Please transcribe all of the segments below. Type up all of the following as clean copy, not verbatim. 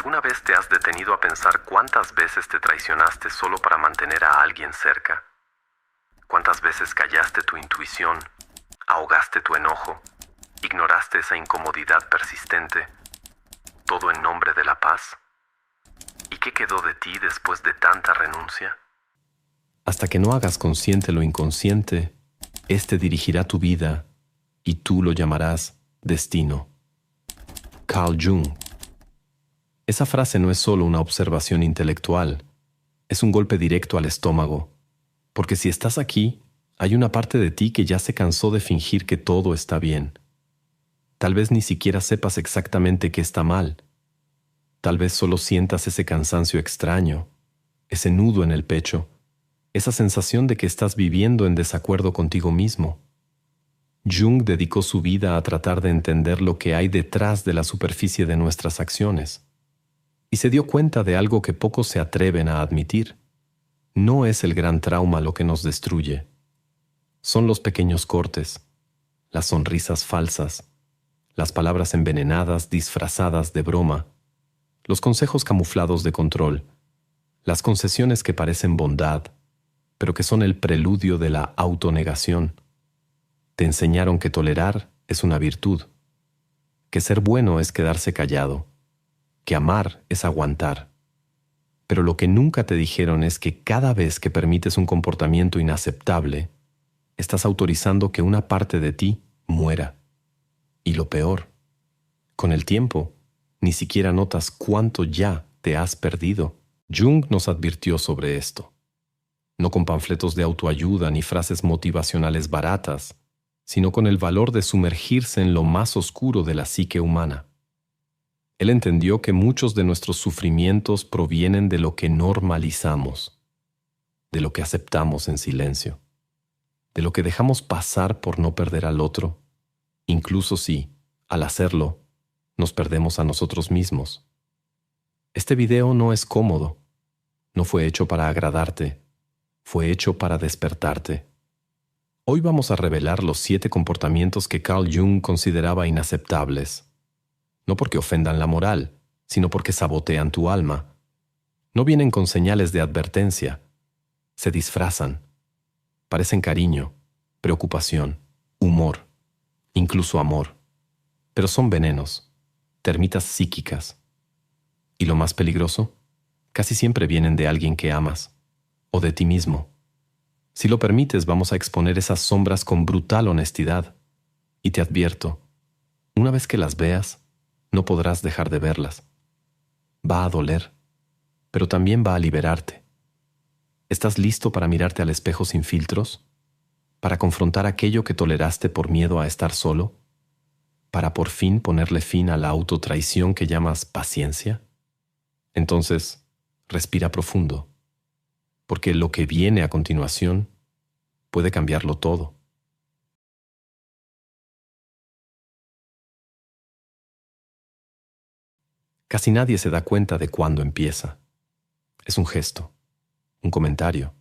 ¿Alguna vez te has detenido a pensar cuántas veces te traicionaste solo para mantener a alguien cerca? ¿Cuántas veces callaste tu intuición, ahogaste tu enojo, ignoraste esa incomodidad persistente, todo en nombre de la paz? ¿Y qué quedó de ti después de tanta renuncia? Hasta que no hagas consciente lo inconsciente, éste dirigirá tu vida y tú lo llamarás destino. Carl Jung. Esa frase no es solo una observación intelectual, es un golpe directo al estómago, porque si estás aquí, hay una parte de ti que ya se cansó de fingir que todo está bien. Tal vez ni siquiera sepas exactamente qué está mal. Tal vez solo sientas ese cansancio extraño, ese nudo en el pecho, esa sensación de que estás viviendo en desacuerdo contigo mismo. Jung dedicó su vida a tratar de entender lo que hay detrás de la superficie de nuestras acciones. Y se dio cuenta de algo que pocos se atreven a admitir. No es el gran trauma lo que nos destruye. Son los pequeños cortes, las sonrisas falsas, las palabras envenenadas disfrazadas de broma, los consejos camuflados de control, las concesiones que parecen bondad, pero que son el preludio de la autonegación. Te enseñaron que tolerar es una virtud, que ser bueno es quedarse callado, que amar es aguantar. Pero lo que nunca te dijeron es que cada vez que permites un comportamiento inaceptable, estás autorizando que una parte de ti muera. Y lo peor, con el tiempo, ni siquiera notas cuánto ya te has perdido. Jung nos advirtió sobre esto. No con panfletos de autoayuda ni frases motivacionales baratas, sino con el valor de sumergirse en lo más oscuro de la psique humana. Él entendió que muchos de nuestros sufrimientos provienen de lo que normalizamos, de lo que aceptamos en silencio, de lo que dejamos pasar por no perder al otro, incluso si, al hacerlo, nos perdemos a nosotros mismos. Este video no es cómodo, no fue hecho para agradarte, fue hecho para despertarte. Hoy vamos a revelar los 7 comportamientos que Carl Jung consideraba inaceptables. No porque ofendan la moral, sino porque sabotean tu alma. No vienen con señales de advertencia. Se disfrazan. Parecen cariño, preocupación, humor, incluso amor. Pero son venenos, termitas psíquicas. Y lo más peligroso, casi siempre vienen de alguien que amas, o de ti mismo. Si lo permites, vamos a exponer esas sombras con brutal honestidad. Y te advierto, una vez que las veas, no podrás dejar de verlas. Va a doler, pero también va a liberarte. ¿Estás listo para mirarte al espejo sin filtros? ¿Para confrontar aquello que toleraste por miedo a estar solo? ¿Para por fin ponerle fin a la autotraición que llamas paciencia? Entonces, respira profundo, porque lo que viene a continuación puede cambiarlo todo. Casi nadie se da cuenta de cuándo empieza. Es un gesto, un comentario,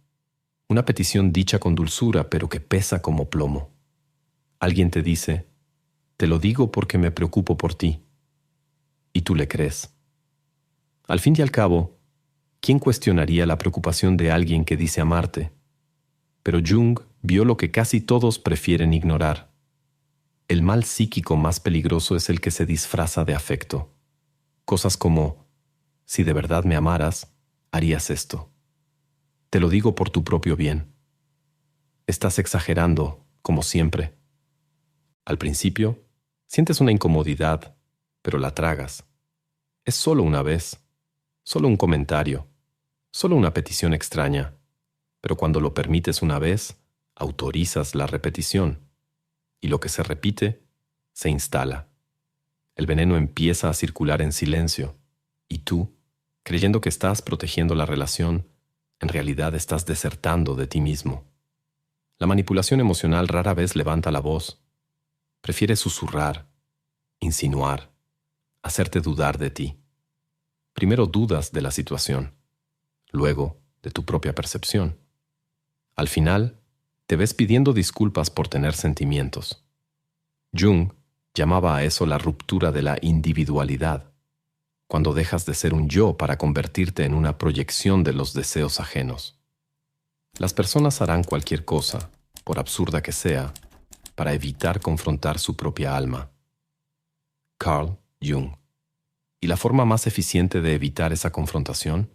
una petición dicha con dulzura, pero que pesa como plomo. Alguien te dice, te lo digo porque me preocupo por ti. Y tú le crees. Al fin y al cabo, ¿quién cuestionaría la preocupación de alguien que dice amarte? Pero Jung vio lo que casi todos prefieren ignorar. El mal psíquico más peligroso es el que se disfraza de afecto. Cosas como, si de verdad me amaras, harías esto. Te lo digo por tu propio bien. Estás exagerando, como siempre. Al principio, sientes una incomodidad, pero la tragas. Es solo una vez, solo un comentario, solo una petición extraña. Pero cuando lo permites una vez, autorizas la repetición. Y lo que se repite, se instala. El veneno empieza a circular en silencio, y tú, creyendo que estás protegiendo la relación, en realidad estás desertando de ti mismo. La manipulación emocional rara vez levanta la voz. Prefiere susurrar, insinuar, hacerte dudar de ti. Primero dudas de la situación, luego de tu propia percepción. Al final, te ves pidiendo disculpas por tener sentimientos. Jung llamaba a eso la ruptura de la individualidad. cuando dejas de ser un yo para convertirte en una proyección de los deseos ajenos. Las personas harán cualquier cosa, por absurda que sea, para evitar confrontar su propia alma. Carl Jung. ¿Y la forma más eficiente de evitar esa confrontación?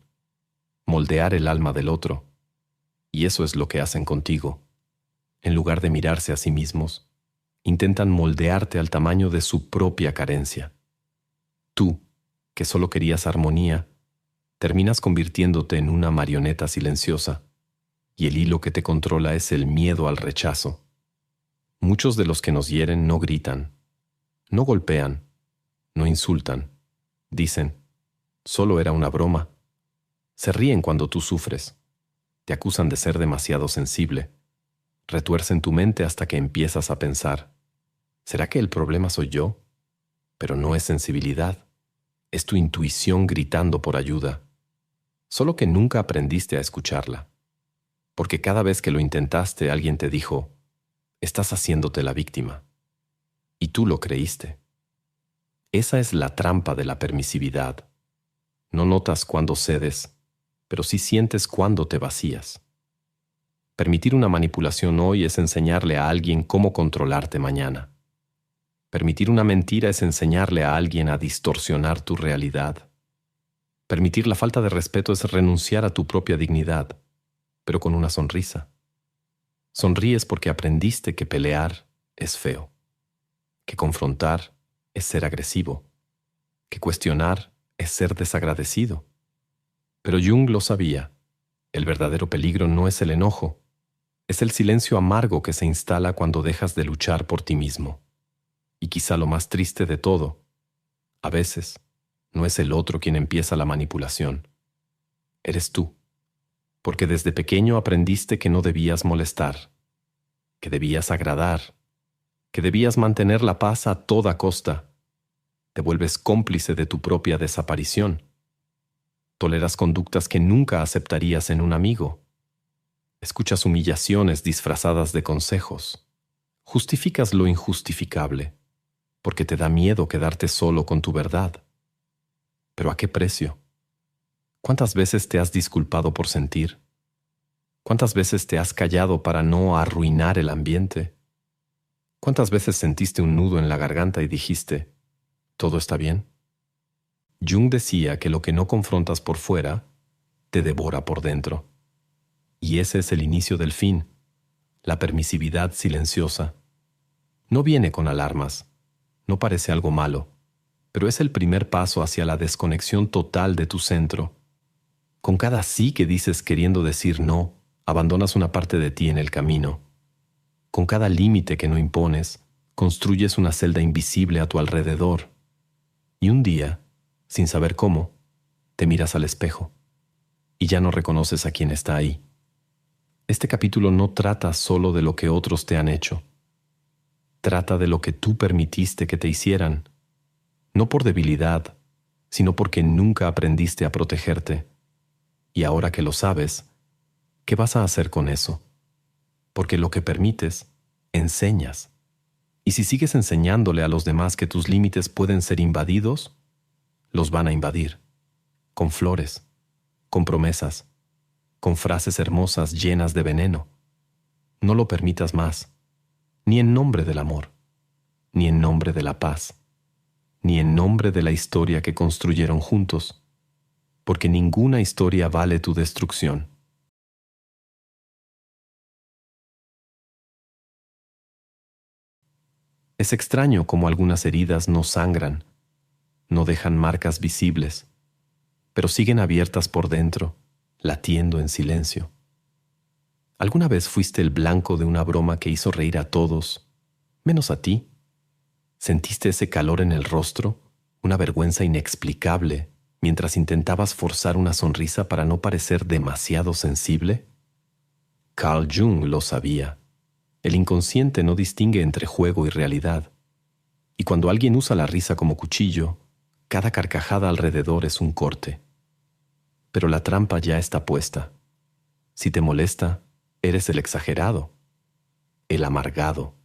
Moldear el alma del otro. Y eso es lo que hacen contigo. En lugar de mirarse a sí mismos, intentan moldearte al tamaño de su propia carencia. Tú, que solo querías armonía, terminas convirtiéndote en una marioneta silenciosa, y el hilo que te controla es el miedo al rechazo. Muchos de los que nos hieren no gritan, no golpean, no insultan. Dicen, solo era una broma. Se ríen cuando tú sufres. Te acusan de ser demasiado sensible. Retuercen tu mente hasta que empiezas a pensar, ¿será que el problema soy yo? Pero no es sensibilidad. Es tu intuición gritando por ayuda. Solo que nunca aprendiste a escucharla. Porque cada vez que lo intentaste, alguien te dijo, estás haciéndote la víctima. Y tú lo creíste. Esa es la trampa de la permisividad. No notas cuándo cedes, pero sí sientes cuándo te vacías. Permitir una manipulación hoy es enseñarle a alguien cómo controlarte mañana. Permitir una mentira es enseñarle a alguien a distorsionar tu realidad. Permitir la falta de respeto es renunciar a tu propia dignidad, pero con una sonrisa. Sonríes porque aprendiste que pelear es feo, que confrontar es ser agresivo, que cuestionar es ser desagradecido. Pero Jung lo sabía. El verdadero peligro no es el enojo, es el silencio amargo que se instala cuando dejas de luchar por ti mismo. Y quizá lo más triste de todo, a veces, no es el otro quien empieza la manipulación. Eres tú, porque desde pequeño aprendiste que no debías molestar, que debías agradar, que debías mantener la paz a toda costa. Te vuelves cómplice de tu propia desaparición. Toleras conductas que nunca aceptarías en un amigo. Escuchas humillaciones disfrazadas de consejos. Justificas lo injustificable, porque te da miedo quedarte solo con tu verdad. ¿Pero a qué precio? ¿Cuántas veces te has disculpado por sentir? ¿Cuántas veces te has callado para no arruinar el ambiente? ¿Cuántas veces sentiste un nudo en la garganta y dijiste, ¿todo está bien? Jung decía que lo que no confrontas por fuera, te devora por dentro. Y ese es el inicio del fin, la permisividad silenciosa. No viene con alarmas, no parece algo malo, pero es el primer paso hacia la desconexión total de tu centro. Con cada sí que dices queriendo decir no, abandonas una parte de ti en el camino. Con cada límite que no impones, construyes una celda invisible a tu alrededor. Y un día, sin saber cómo, te miras al espejo y ya no reconoces a quien está ahí. Este capítulo no trata solo de lo que otros te han hecho. Trata de lo que tú permitiste que te hicieran, no por debilidad, sino porque nunca aprendiste a protegerte. Y ahora que lo sabes, ¿qué vas a hacer con eso? Porque lo que permites, enseñas. Y si sigues enseñándole a los demás que tus límites pueden ser invadidos, los van a invadir, con flores, con promesas, con frases hermosas llenas de veneno. No lo permitas más, ni en nombre del amor, ni en nombre de la paz, ni en nombre de la historia que construyeron juntos, porque ninguna historia vale tu destrucción. Es extraño cómo algunas heridas no sangran, no dejan marcas visibles, pero siguen abiertas por dentro, latiendo en silencio. ¿Alguna vez fuiste el blanco de una broma que hizo reír a todos, menos a ti? ¿Sentiste ese calor en el rostro, una vergüenza inexplicable, mientras intentabas forzar una sonrisa para no parecer demasiado sensible? Carl Jung lo sabía. El inconsciente no distingue entre juego y realidad. Y cuando alguien usa la risa como cuchillo, cada carcajada alrededor es un corte. Pero la trampa ya está puesta. Si te molesta, eres el exagerado, el amargado,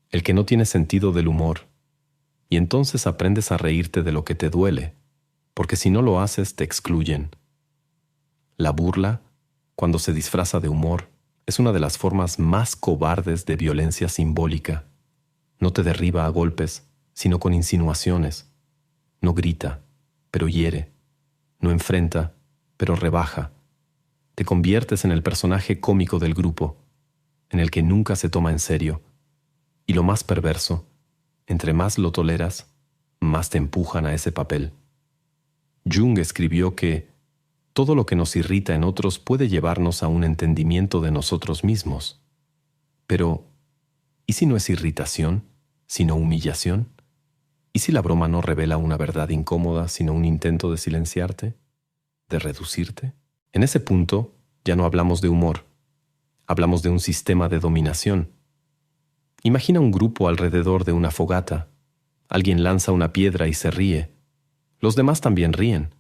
el que no tiene sentido del humor, y entonces aprendes a reírte de lo que te duele, porque si no lo haces te excluyen. La burla, cuando se disfraza de humor, es una de las formas más cobardes de violencia simbólica. No te derriba a golpes, sino con insinuaciones. No grita, pero hiere. No enfrenta, pero rebaja. Te conviertes en el personaje cómico del grupo, en el que nunca se toma en serio. Y lo más perverso, entre más lo toleras, más te empujan a ese papel. Jung escribió que todo lo que nos irrita en otros puede llevarnos a un entendimiento de nosotros mismos. Pero, ¿y si no es irritación, sino humillación? ¿Y si la broma no revela una verdad incómoda, sino un intento de silenciarte, de reducirte? En ese punto, ya no hablamos de humor. Hablamos de un sistema de dominación. Imagina un grupo alrededor de una fogata. Alguien lanza una piedra y se ríe. Los demás también ríen.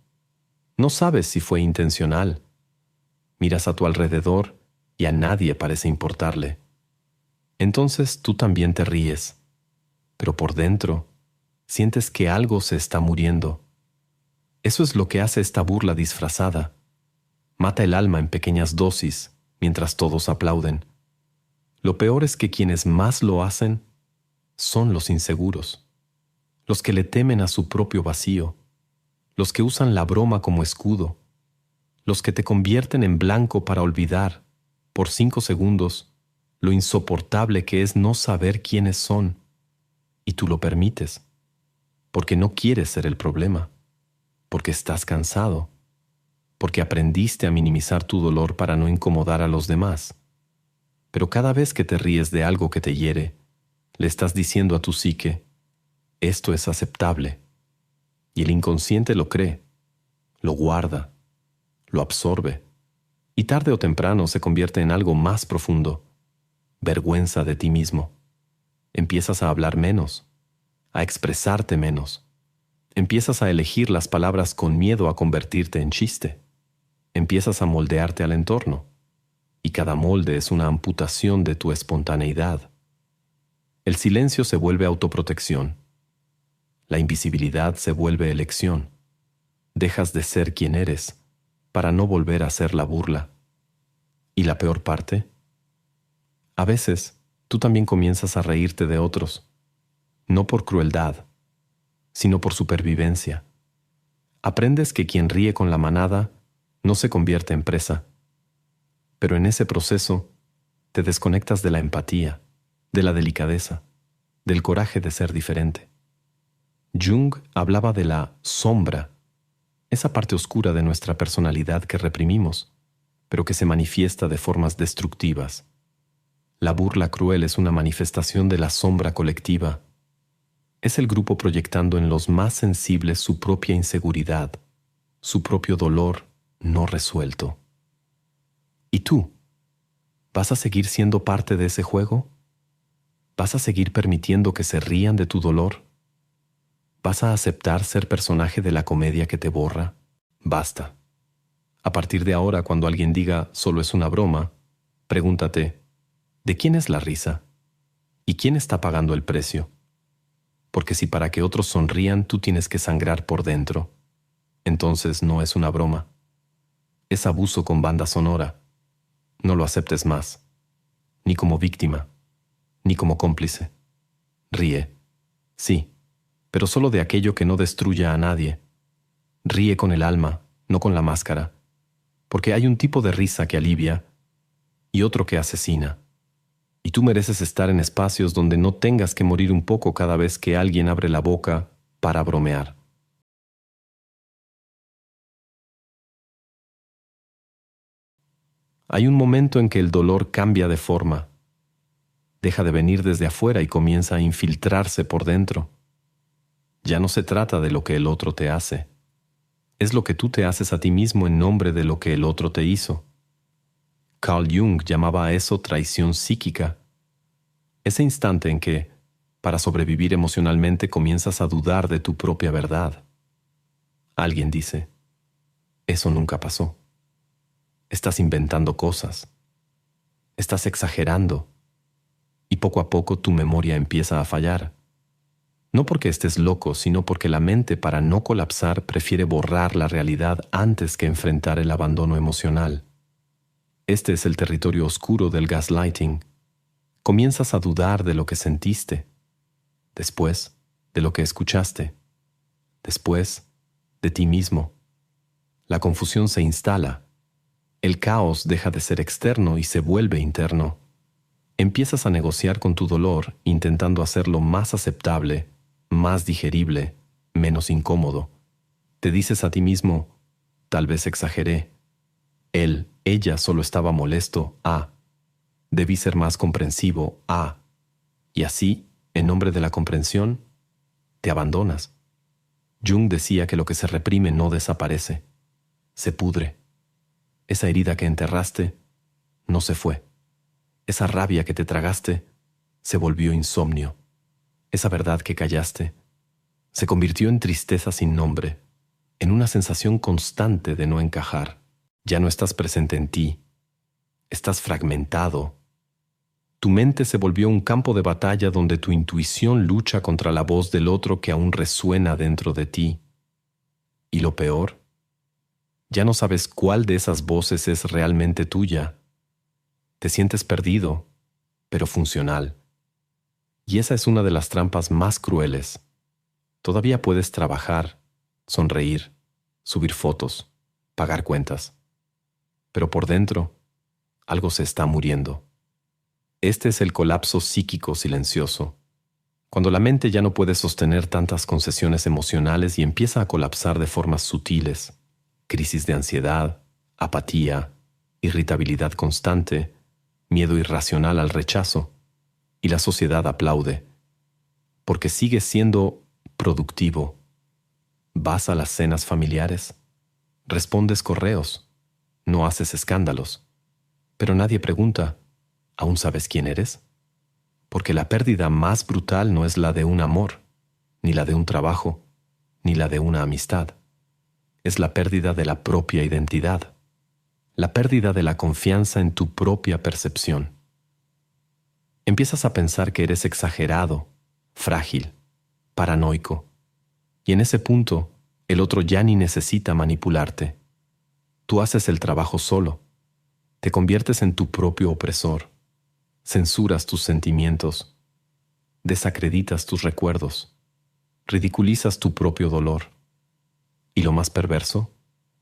No sabes si fue intencional. Miras a tu alrededor y a nadie parece importarle. Entonces tú también te ríes, pero por dentro sientes que algo se está muriendo. Eso es lo que hace esta burla disfrazada. Mata el alma en pequeñas dosis mientras todos aplauden. Lo peor es que quienes más lo hacen son los inseguros, los que le temen a su propio vacío, los que usan la broma como escudo, los que te convierten en blanco para olvidar, por 5 segundos, lo insoportable que es no saber quiénes son, y tú lo permites, porque no quieres ser el problema, porque estás cansado, porque aprendiste a minimizar tu dolor para no incomodar a los demás. Pero cada vez que te ríes de algo que te hiere, le estás diciendo a tu psique, esto es aceptable. Y el inconsciente lo cree, lo guarda, lo absorbe, y tarde o temprano se convierte en algo más profundo, vergüenza de ti mismo. Empiezas a hablar menos, a expresarte menos. Empiezas a elegir las palabras con miedo a convertirte en chiste. Empiezas a moldearte al entorno, y cada molde es una amputación de tu espontaneidad. El silencio se vuelve autoprotección. La invisibilidad se vuelve elección. Dejas de ser quien eres para no volver a ser la burla. ¿Y la peor parte? A veces, tú también comienzas a reírte de otros, no por crueldad, sino por supervivencia. Aprendes que quien ríe con la manada no se convierte en presa. Pero en ese proceso, te desconectas de la empatía, de la delicadeza, del coraje de ser diferente. Jung hablaba de la sombra, esa parte oscura de nuestra personalidad que reprimimos, pero que se manifiesta de formas destructivas. La burla cruel es una manifestación de la sombra colectiva. Es el grupo proyectando en los más sensibles su propia inseguridad, su propio dolor no resuelto. ¿Y tú? ¿Vas a seguir siendo parte de ese juego? ¿Vas a seguir permitiendo que se rían de tu dolor? ¿Vas a aceptar ser personaje de la comedia que te borra? Basta. A partir de ahora, cuando alguien diga solo es una broma, pregúntate, ¿de quién es la risa? ¿Y quién está pagando el precio? Porque si para que otros sonrían tú tienes que sangrar por dentro, entonces no es una broma. Es abuso con banda sonora. No lo aceptes más, ni como víctima, ni como cómplice. Ríe, sí, pero solo de aquello que no destruya a nadie. Ríe con el alma, no con la máscara, porque hay un tipo de risa que alivia y otro que asesina. Y tú mereces estar en espacios donde no tengas que morir un poco cada vez que alguien abre la boca para bromear. Hay un momento en que el dolor cambia de forma. Deja de venir desde afuera y comienza a infiltrarse por dentro. Ya no se trata de lo que el otro te hace. Es lo que tú te haces a ti mismo en nombre de lo que el otro te hizo. Carl Jung llamaba a eso traición psíquica. Ese instante en que, para sobrevivir emocionalmente, comienzas a dudar de tu propia verdad. Alguien dice, eso nunca pasó. Estás inventando cosas. Estás exagerando. Y poco a poco tu memoria empieza a fallar. No porque estés loco, sino porque la mente, para no colapsar, prefiere borrar la realidad antes que enfrentar el abandono emocional. Este es el territorio oscuro del gaslighting. Comienzas a dudar de lo que sentiste, después de lo que escuchaste, después de ti mismo. La confusión se instala. El caos deja de ser externo y se vuelve interno. Empiezas a negociar con tu dolor, intentando hacerlo más aceptable, más digerible, menos incómodo. Te dices a ti mismo, tal vez exageré. Ella solo estaba molesto. Debí ser más comprensivo. Y así, en nombre de la comprensión, te abandonas. Jung decía que lo que se reprime no desaparece, se pudre. Esa herida que enterraste no se fue. Esa rabia que te tragaste se volvió insomnio. Esa verdad que callaste se convirtió en tristeza sin nombre, en una sensación constante de no encajar. Ya no estás presente en ti. Estás fragmentado. Tu mente se volvió un campo de batalla donde tu intuición lucha contra la voz del otro que aún resuena dentro de ti. Y lo peor, ya no sabes cuál de esas voces es realmente tuya. Te sientes perdido, pero funcional. Y esa es una de las trampas más crueles. Todavía puedes trabajar, sonreír, subir fotos, pagar cuentas. Pero por dentro, algo se está muriendo. Este es el colapso psíquico silencioso, cuando la mente ya no puede sostener tantas concesiones emocionales y empieza a colapsar de formas sutiles. Crisis de ansiedad, apatía, irritabilidad constante, miedo irracional al rechazo, y la sociedad aplaude, porque sigues siendo productivo. Vas a las cenas familiares, respondes correos, no haces escándalos, pero nadie pregunta, ¿aún sabes quién eres? Porque la pérdida más brutal no es la de un amor, ni la de un trabajo, ni la de una amistad. Es la pérdida de la propia identidad, la pérdida de la confianza en tu propia percepción. Empiezas a pensar que eres exagerado, frágil, paranoico, y en ese punto el otro ya ni necesita manipularte. Tú haces el trabajo solo, te conviertes en tu propio opresor, censuras tus sentimientos, desacreditas tus recuerdos, ridiculizas tu propio dolor. Y lo más perverso,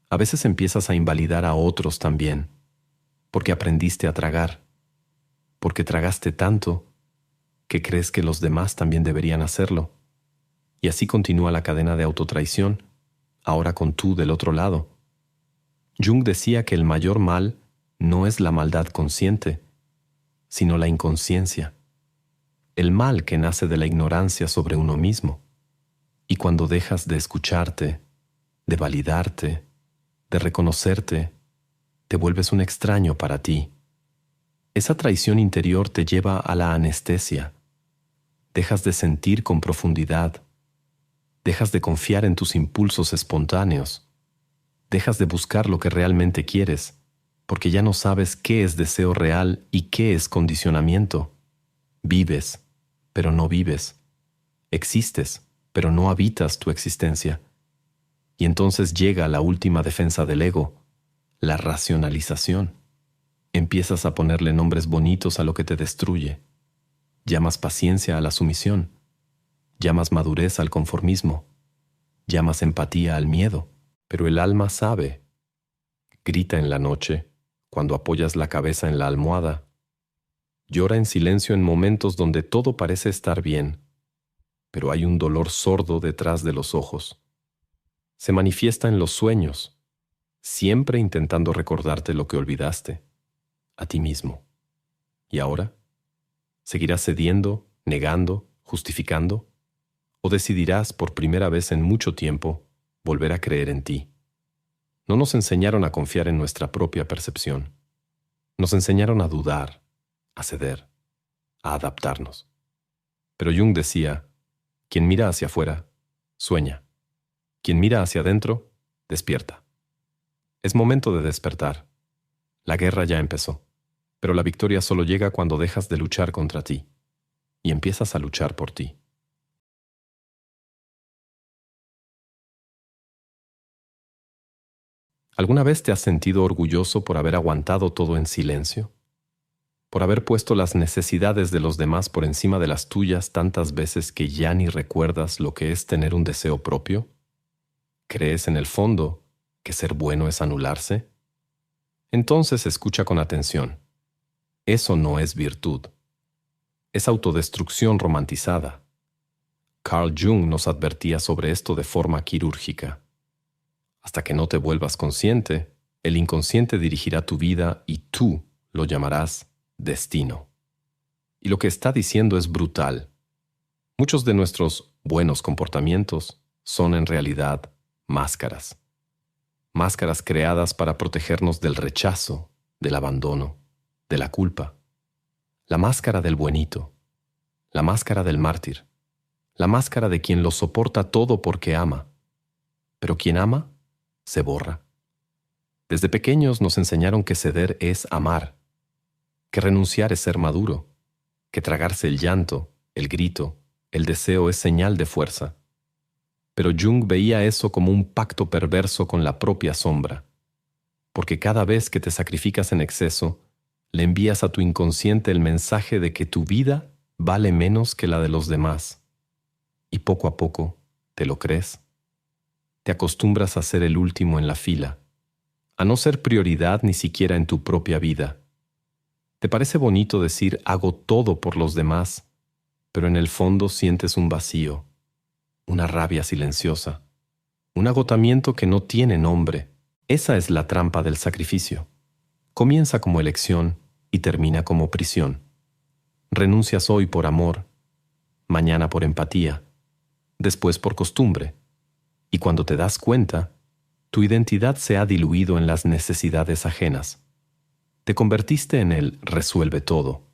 a veces empiezas a invalidar a otros también, porque aprendiste a tragar, porque tragaste tanto que crees que los demás también deberían hacerlo. Y así continúa la cadena de autotraición, ahora con tú del otro lado. Jung decía que el mayor mal no es la maldad consciente, sino la inconsciencia, el mal que nace de la ignorancia sobre uno mismo. Y cuando dejas de escucharte, de validarte, de reconocerte, te vuelves un extraño para ti. Esa traición interior te lleva a la anestesia. Dejas de sentir con profundidad. Dejas de confiar en tus impulsos espontáneos. Dejas de buscar lo que realmente quieres, porque ya no sabes qué es deseo real y qué es condicionamiento. Vives, pero no vives. Existes, pero no habitas tu existencia. Y entonces llega la última defensa del ego, la racionalización. Empiezas a ponerle nombres bonitos a lo que te destruye. Llamas paciencia a la sumisión. Llamas madurez al conformismo. Llamas empatía al miedo. Pero el alma sabe. Grita en la noche, cuando apoyas la cabeza en la almohada. Llora en silencio en momentos donde todo parece estar bien, pero hay un dolor sordo detrás de los ojos. Se manifiesta en los sueños, siempre intentando recordarte lo que olvidaste, a ti mismo. ¿Y ahora? ¿Seguirás cediendo, negando, justificando? ¿O decidirás por primera vez en mucho tiempo volver a creer en ti? No nos enseñaron a confiar en nuestra propia percepción. Nos enseñaron a dudar, a ceder, a adaptarnos. Pero Jung decía, quien mira hacia afuera, sueña. Quien mira hacia adentro, despierta. Es momento de despertar. La guerra ya empezó, pero la victoria solo llega cuando dejas de luchar contra ti y empiezas a luchar por ti. ¿Alguna vez te has sentido orgulloso por haber aguantado todo en silencio? ¿Por haber puesto las necesidades de los demás por encima de las tuyas tantas veces que ya ni recuerdas lo que es tener un deseo propio? ¿Crees en el fondo que ser bueno es anularse? Entonces escucha con atención. Eso no es virtud. Es autodestrucción romantizada. Carl Jung nos advertía sobre esto de forma quirúrgica. Hasta que no te vuelvas consciente, el inconsciente dirigirá tu vida y tú lo llamarás destino. Y lo que está diciendo es brutal. Muchos de nuestros buenos comportamientos son en realidad máscaras. Máscaras creadas para protegernos del rechazo, del abandono, de la culpa. La máscara del buenito, la máscara del mártir, la máscara de quien lo soporta todo porque ama. Pero quien ama, se borra. Desde pequeños nos enseñaron que ceder es amar, que renunciar es ser maduro, que tragarse el llanto, el grito, el deseo es señal de fuerza. Pero Jung veía eso como un pacto perverso con la propia sombra, porque cada vez que te sacrificas en exceso, le envías a tu inconsciente el mensaje de que tu vida vale menos que la de los demás. Y poco a poco, ¿te lo crees? Te acostumbras a ser el último en la fila, a no ser prioridad ni siquiera en tu propia vida. Te parece bonito decir hago todo por los demás, pero en el fondo sientes un vacío, una rabia silenciosa, un agotamiento que no tiene nombre. Esa es la trampa del sacrificio. Comienza como elección y termina como prisión. Renuncias hoy por amor, mañana por empatía, después por costumbre. Y cuando te das cuenta, tu identidad se ha diluido en las necesidades ajenas. Te convertiste en el resuelve todo,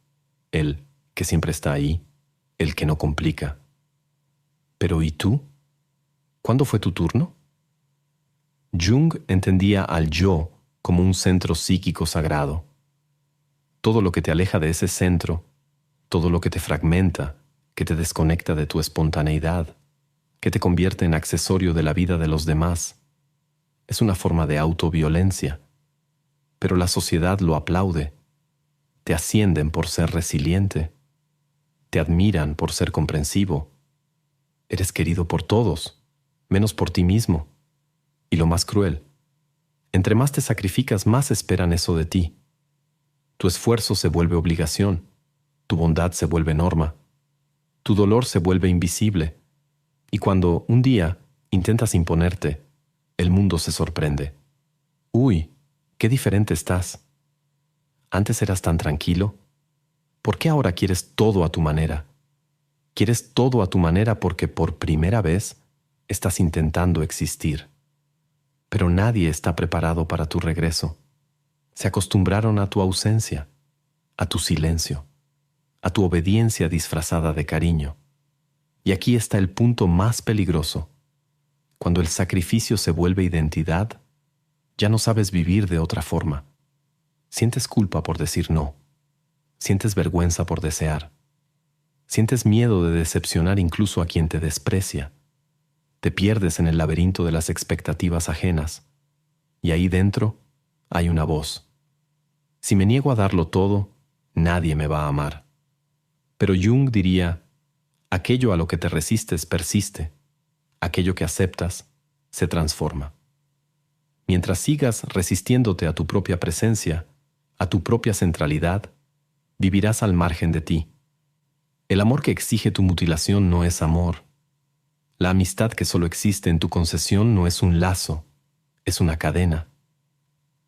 el que siempre está ahí, el que no complica. Pero ¿y tú? ¿Cuándo fue tu turno? Jung entendía al yo como un centro psíquico sagrado. Todo lo que te aleja de ese centro, todo lo que te fragmenta, que te desconecta de tu espontaneidad, que te convierte en accesorio de la vida de los demás, es una forma de autoviolencia. Pero la sociedad lo aplaude. Te ascienden por ser resiliente. Te admiran por ser comprensivo. Eres querido por todos, menos por ti mismo. Y lo más cruel, entre más te sacrificas, más esperan eso de ti. Tu esfuerzo se vuelve obligación, tu bondad se vuelve norma, tu dolor se vuelve invisible. Y cuando un día intentas imponerte, el mundo se sorprende. Uy, qué diferente estás. Antes eras tan tranquilo. ¿Por qué ahora quieres todo a tu manera? Quieres todo a tu manera porque por primera vez estás intentando existir. Pero nadie está preparado para tu regreso. Se acostumbraron a tu ausencia, a tu silencio, a tu obediencia disfrazada de cariño. Y aquí está el punto más peligroso. Cuando el sacrificio se vuelve identidad, ya no sabes vivir de otra forma. Sientes culpa por decir no. Sientes vergüenza por desear. Sientes miedo de decepcionar incluso a quien te desprecia. Te pierdes en el laberinto de las expectativas ajenas. Y ahí dentro hay una voz. Si me niego a darlo todo, nadie me va a amar. Pero Jung diría, aquello a lo que te resistes persiste. Aquello que aceptas se transforma. Mientras sigas resistiéndote a tu propia presencia, a tu propia centralidad, vivirás al margen de ti. El amor que exige tu mutilación no es amor. La amistad que solo existe en tu concesión no es un lazo, es una cadena.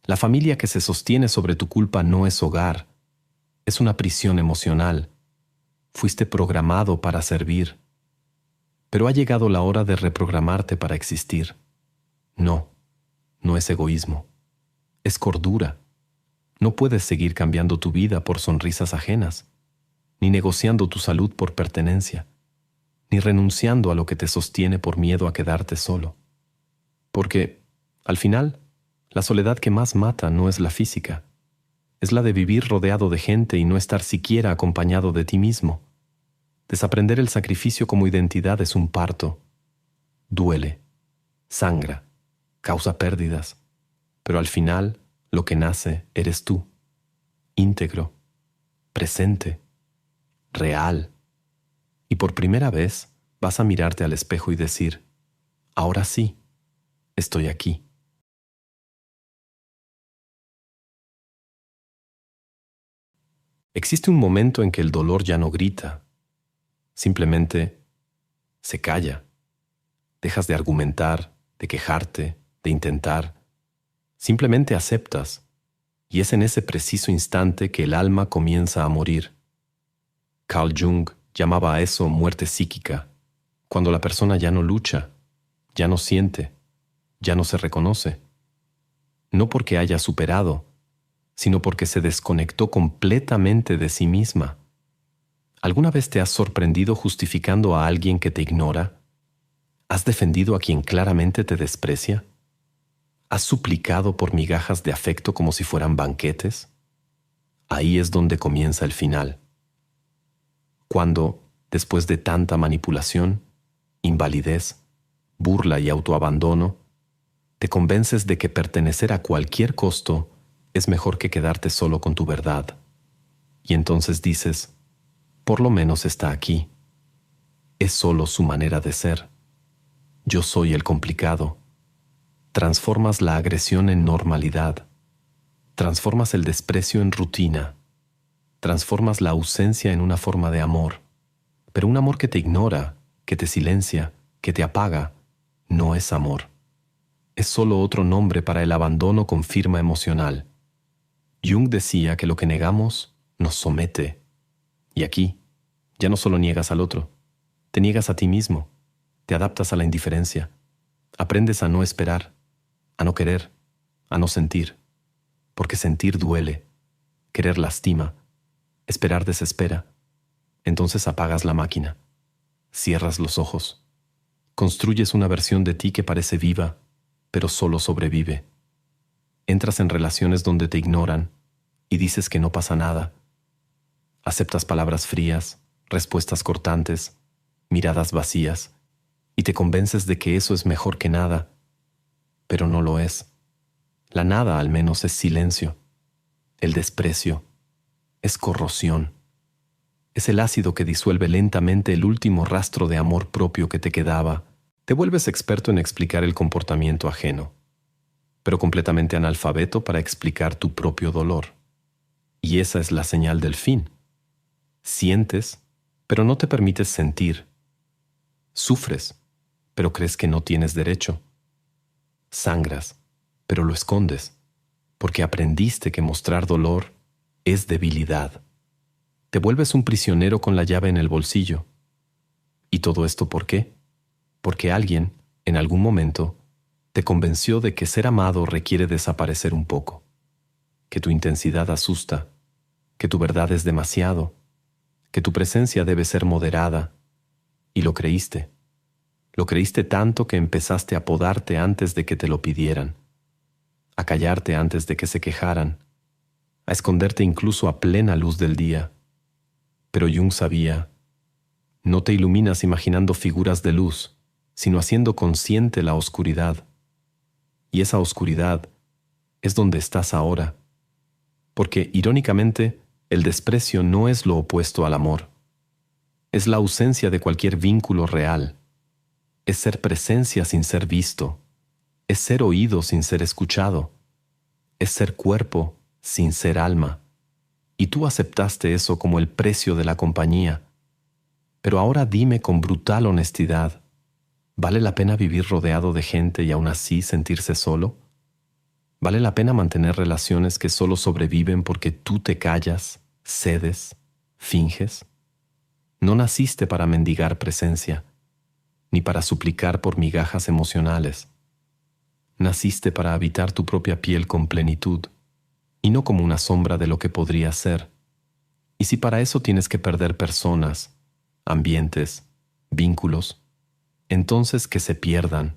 La familia que se sostiene sobre tu culpa no es hogar, es una prisión emocional. Fuiste programado para servir. Pero ha llegado la hora de reprogramarte para existir. No, no es egoísmo, es cordura. No puedes seguir cambiando tu vida por sonrisas ajenas, ni negociando tu salud por pertenencia, ni renunciando a lo que te sostiene por miedo a quedarte solo. Porque, al final, la soledad que más mata no es la física, es la de vivir rodeado de gente y no estar siquiera acompañado de ti mismo. Desaprender el sacrificio como identidad es un parto. Duele, sangra, causa pérdidas, pero al final lo que nace eres tú, íntegro, presente, real. Y por primera vez vas a mirarte al espejo y decir, ahora sí, estoy aquí. Existe un momento en que el dolor ya no grita, simplemente se calla. Dejas de argumentar, de quejarte, de intentar. Simplemente aceptas, y es en ese preciso instante que el alma comienza a morir. Carl Jung llamaba a eso muerte psíquica, cuando la persona ya no lucha, ya no siente, ya no se reconoce. No porque haya superado, sino porque se desconectó completamente de sí misma. ¿Alguna vez te has sorprendido justificando a alguien que te ignora? ¿Has defendido a quien claramente te desprecia? ¿Has suplicado por migajas de afecto como si fueran banquetes? Ahí es donde comienza el final. Cuando, después de tanta manipulación, invalidez, burla y autoabandono, te convences de que pertenecer a cualquier costo es mejor que quedarte solo con tu verdad. Y entonces dices, por lo menos está aquí. Es solo su manera de ser. Yo soy el complicado. Transformas la agresión en normalidad. Transformas el desprecio en rutina. Transformas la ausencia en una forma de amor. Pero un amor que te ignora, que te silencia, que te apaga, no es amor. Es solo otro nombre para el abandono con firma emocional. Jung decía que lo que negamos nos somete. Y aquí, ya no solo niegas al otro, te niegas a ti mismo, te adaptas a la indiferencia, aprendes a no esperar, a no querer, a no sentir, porque sentir duele, querer lastima, esperar desespera. Entonces apagas la máquina, cierras los ojos, construyes una versión de ti que parece viva, pero solo sobrevive. Entras en relaciones donde te ignoran y dices que no pasa nada. Aceptas palabras frías, respuestas cortantes, miradas vacías, y te convences de que eso es mejor que nada, pero no lo es. La nada al menos es silencio. El desprecio es corrosión. Es el ácido que disuelve lentamente el último rastro de amor propio que te quedaba. Te vuelves experto en explicar el comportamiento ajeno, pero completamente analfabeto para explicar tu propio dolor. Y esa es la señal del fin. Sientes, pero no te permites sentir. Sufres, pero crees que no tienes derecho. Sangras, pero lo escondes, porque aprendiste que mostrar dolor es debilidad. Te vuelves un prisionero con la llave en el bolsillo. ¿Y todo esto por qué? Porque alguien, en algún momento, te convenció de que ser amado requiere desaparecer un poco, que tu intensidad asusta, que tu verdad es demasiado, que tu presencia debe ser moderada, y lo creíste. Lo creíste tanto que empezaste a podarte antes de que te lo pidieran, a callarte antes de que se quejaran, a esconderte incluso a plena luz del día. Pero Jung sabía, no te iluminas imaginando figuras de luz, sino haciendo consciente la oscuridad. Y esa oscuridad es donde estás ahora, porque, irónicamente, el desprecio no es lo opuesto al amor. Es la ausencia de cualquier vínculo real. Es ser presencia sin ser visto. Es ser oído sin ser escuchado. Es ser cuerpo sin ser alma. Y tú aceptaste eso como el precio de la compañía. Pero ahora dime con brutal honestidad, ¿vale la pena vivir rodeado de gente y aún así sentirse solo? ¿Vale la pena mantener relaciones que solo sobreviven porque tú te callas, cedes, finges? No naciste para mendigar presencia, ni para suplicar por migajas emocionales. Naciste para habitar tu propia piel con plenitud, y no como una sombra de lo que podría ser. Y si para eso tienes que perder personas, ambientes, vínculos, entonces que se pierdan.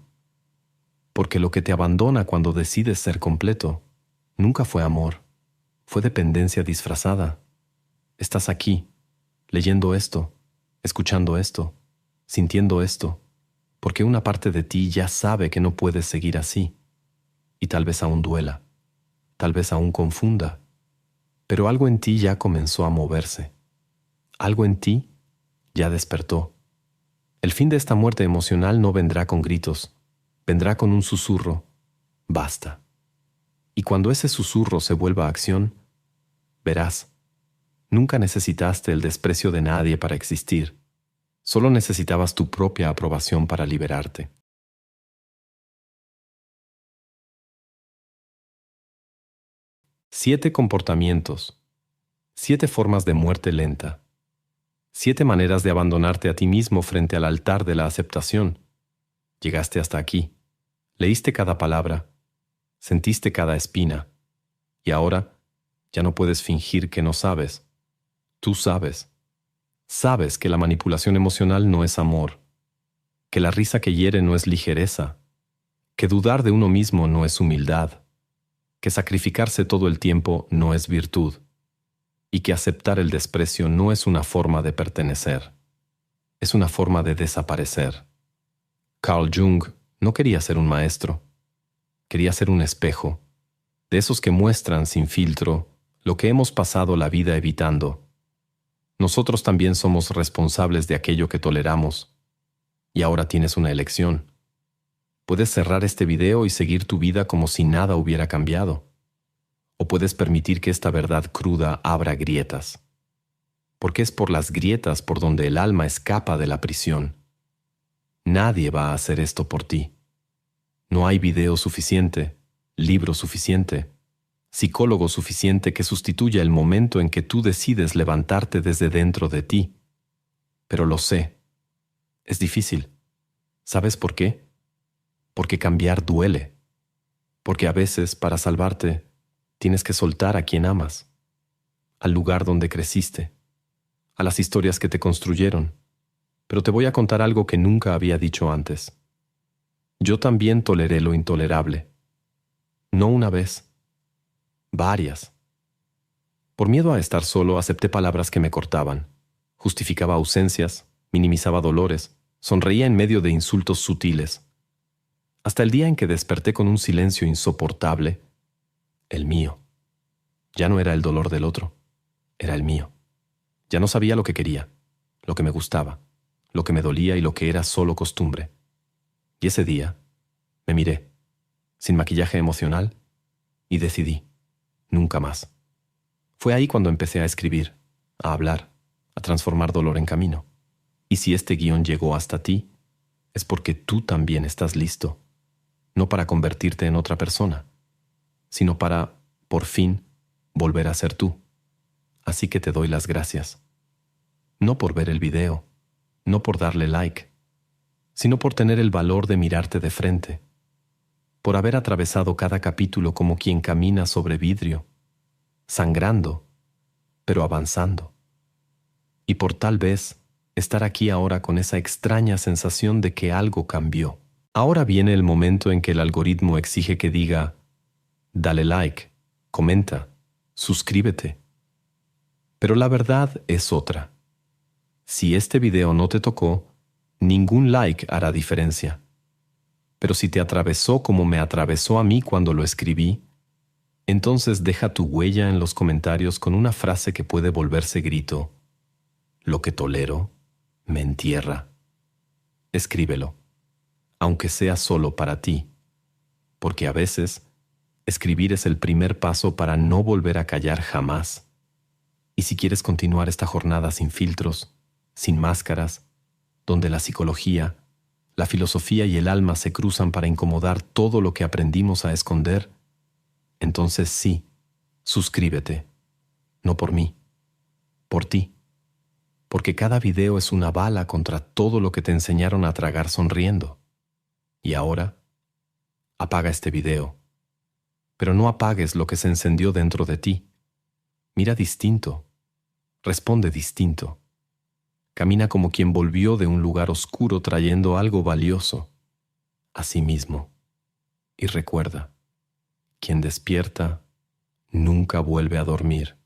Porque lo que te abandona cuando decides ser completo nunca fue amor, fue dependencia disfrazada. Estás aquí, leyendo esto, escuchando esto, sintiendo esto, porque una parte de ti ya sabe que no puedes seguir así. y tal vez aún duela, tal vez aún confunda, pero algo en ti ya comenzó a moverse. Algo en ti ya despertó. El fin de esta muerte emocional no vendrá con gritos, vendrá con un susurro: basta. Y cuando ese susurro se vuelva acción, verás, nunca necesitaste el desprecio de nadie para existir. Solo necesitabas tu propia aprobación para liberarte. Siete comportamientos, 7 formas de muerte lenta, 7 maneras de abandonarte a ti mismo frente al altar de la aceptación. Llegaste hasta aquí, leíste cada palabra, sentiste cada espina, y ahora ya no puedes fingir que no sabes. Tú sabes. Sabes que la manipulación emocional no es amor, que la risa que hiere no es ligereza, que dudar de uno mismo no es humildad, que sacrificarse todo el tiempo no es virtud, y que aceptar el desprecio no es una forma de pertenecer, es una forma de desaparecer. Carl Jung no quería ser un maestro, quería ser un espejo, de esos que muestran sin filtro lo que hemos pasado la vida evitando. Nosotros también somos responsables de aquello que toleramos, y ahora tienes una elección. Puedes cerrar este video y seguir tu vida como si nada hubiera cambiado. O puedes permitir que esta verdad cruda abra grietas. Porque es por las grietas por donde el alma escapa de la prisión. Nadie va a hacer esto por ti. No hay video suficiente, libro suficiente, psicólogo suficiente que sustituya el momento en que tú decides levantarte desde dentro de ti. Pero lo sé. Es difícil. ¿Sabes por qué? Porque cambiar duele. Porque a veces, para salvarte, tienes que soltar a quien amas, al lugar donde creciste, a las historias que te construyeron. Pero te voy a contar algo que nunca había dicho antes. Yo también toleré lo intolerable. No una vez, varias. Por miedo a estar solo, acepté palabras que me cortaban, justificaba ausencias, minimizaba dolores, sonreía en medio de insultos sutiles. Hasta el día en que desperté con un silencio insoportable, el mío. Ya no era el dolor del otro, era el mío. Ya no sabía lo que quería, lo que me gustaba, lo que me dolía y lo que era solo costumbre. Y ese día me miré, sin maquillaje emocional, y decidí, nunca más. Fue ahí cuando empecé a escribir, a hablar, a transformar dolor en camino. Y si este guión llegó hasta ti, es porque tú también estás listo. No para convertirte en otra persona, sino para, por fin, volver a ser tú. Así que te doy las gracias. No por ver el video, no por darle like, sino por tener el valor de mirarte de frente, por haber atravesado cada capítulo como quien camina sobre vidrio, sangrando, pero avanzando. Y por tal vez estar aquí ahora con esa extraña sensación de que algo cambió. Ahora viene el momento en que el algoritmo exige que diga: dale like, comenta, suscríbete. Pero la verdad es otra. Si este video no te tocó, ningún like hará diferencia. Pero si te atravesó como me atravesó a mí cuando lo escribí, entonces deja tu huella en los comentarios con una frase que puede volverse grito: lo que tolero me entierra. Escríbelo, aunque sea solo para ti, porque a veces escribir es el primer paso para no volver a callar jamás. Y si quieres continuar esta jornada sin filtros, sin máscaras, donde la psicología, la filosofía y el alma se cruzan para incomodar todo lo que aprendimos a esconder, entonces sí, suscríbete. No por mí, por ti. Porque cada video es una bala contra todo lo que te enseñaron a tragar sonriendo. Y ahora, apaga este video. Pero no apagues lo que se encendió dentro de ti. Mira distinto. Responde distinto. Camina como quien volvió de un lugar oscuro trayendo algo valioso a sí mismo. Y recuerda, quien despierta nunca vuelve a dormir.